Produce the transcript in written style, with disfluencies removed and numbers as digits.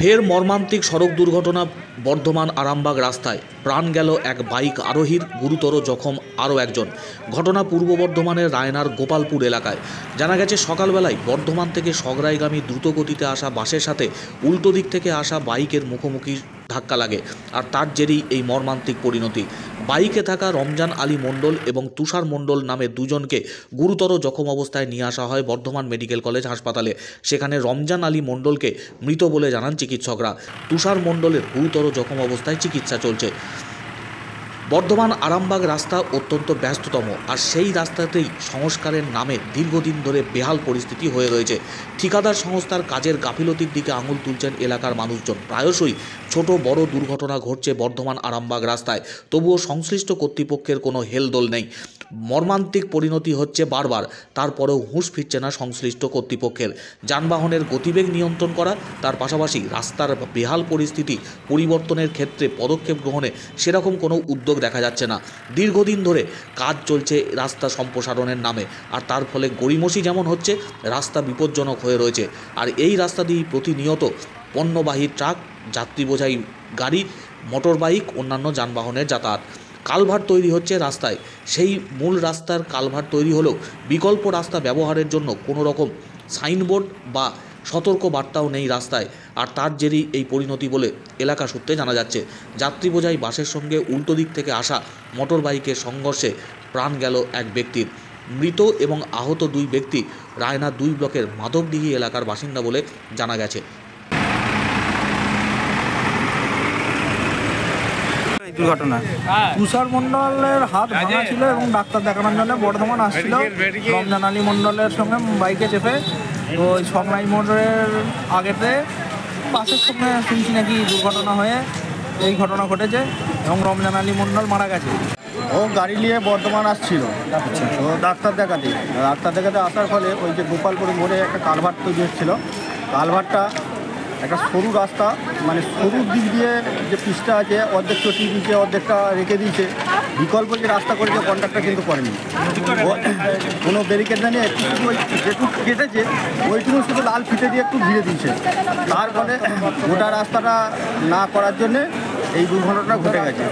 ফের মর্মান্তিক সড়ক দুর্ঘটনা বর্ধমান আরামবাগ রাস্তায় প্রাণ গেল এক বাইক আরোহীর, গুরুতর জখম আরও একজন। ঘটনা পূর্ব বর্ধমানের রায়নার গোপালপুর এলাকায়। জানা গেছে, সকালবেলায় বর্ধমান থেকে সগরাইগামী দ্রুতগতিতে আসা বাসের সাথে উল্টো দিক থেকে আসা বাইকের মুখোমুখি ধাক্কা লাগে, আর তার জেরেই এই মর্মান্তিক পরিণতি। বাইকে থাকা রমজান আলী মণ্ডল এবং তুষার মণ্ডল নামে দুজনকে গুরুতর জখম অবস্থায় নিয়ে আসা হয় বর্ধমান মেডিকেল কলেজ হাসপাতালে। সেখানে রমজান আলী মণ্ডলকে মৃত বলে জানান চিকিৎসকরা। তুষার মণ্ডলের গুরুতর জখম অবস্থায় চিকিৎসা চলছে। বর্ধমান আরামবাগ রাস্তা অত্যন্ত ব্যস্ততম, আর সেই রাস্তাতেই সংস্কারের নামে দীর্ঘদিন ধরে বেহাল পরিস্থিতি হয়ে রয়েছে। ঠিকাদার সংস্থার কাজের গাফিলতির দিকে আঙুল তুলছেন এলাকার মানুষজন। প্রায়শই ছোট বড় দুর্ঘটনা ঘটছে বর্ধমান আরামবাগ রাস্তায়, তবুও সংশ্লিষ্ট কর্তৃপক্ষের কোনো হেলদোল নেই। মর্মান্তিক পরিণতি হচ্ছে বারবার, তারপরেও হুঁশ ফিরছে না সংশ্লিষ্ট কর্তৃপক্ষের। যানবাহনের গতিবেগ নিয়ন্ত্রণ করা, তার পাশাপাশি রাস্তার বেহাল পরিস্থিতি পরিবর্তনের ক্ষেত্রে পদক্ষেপ গ্রহণে সেরকম কোনো উদ্যোগ দেখা যাচ্ছে না। দীর্ঘদিন ধরে কাজ চলছে রাস্তা সম্প্রসারণের নামে, আর তার ফলে গড়িমসি যেমন হচ্ছে, রাস্তা বিপজ্জনক হয়ে রয়েছে। আর এই রাস্তা দিয়েই প্রতিনিয়ত পণ্যবাহী ট্রাক, যাত্রী বোঝাই গাড়ি, মোটর বাইক, অন্যান্য যানবাহনের যাতায়াত। কালভার্ট তৈরি হচ্ছে রাস্তায়, সেই মূল রাস্তার কালভার্ট তৈরি হলেও বিকল্প রাস্তা ব্যবহারের জন্য কোনো রকম সাইনবোর্ড বা সতর্ক বার্তাও নেই রাস্তায়, আর তার জেরেই এই পরিণতি বলে এলাকা সূত্রে জানা যাচ্ছে। যাত্রী বোঝাই বাসের সঙ্গে উল্টো দিক থেকে আসা মোটর বাইকের সংঘর্ষে প্রাণ গেল এক ব্যক্তির। মৃত এবং আহত দুই ব্যক্তি রায়না 2 ব্লকের মাধবডিহি এলাকার বাসিন্দা বলে জানা গেছে। দুর্ঘটনা তুষার মণ্ডলের হাত ভাঙা ছিল এবং ডাক্তার দেখানোর জন্য বর্ধমান আসছিল। রমজান আলী মণ্ডলের সঙ্গে বাইকে চেপে ওই সগরাই মোড়ের আগেতে বাসের সঙ্গে শুনছি নাকি দুর্ঘটনা হয়ে এই ঘটনা ঘটেছে এবং রমজান আলী মণ্ডল মারা গেছে। ও গাড়ি নিয়ে বর্ধমান আসছিল তো ডাক্তার দেখাতে আসার ফলে ওই যে গোপালপুর মোড়ে একটা কালভার্ট তৈরি হচ্ছিল। কালভার্টটা একটা সরু রাস্তা, মানে সরুর দিক দিয়ে যে পিচটা আছে অর্ধেক চটিয়ে দিয়েছে, অর্ধেকটা রেখে দিয়েছে। বিকল্প যে রাস্তা করেছে কন্ট্রাক্টর কিন্তু করেনি, কোনো ব্যারিকেড না নিয়ে একটু ওই যেটুকু কেটেছে ওইটুকু শুধু লাল ফিতে দিয়ে একটু ঘিরে দিয়েছে। তার ফলে গোটা রাস্তাটা না করার জন্যে এই দুর্ঘটনাটা ঘটে গেছে।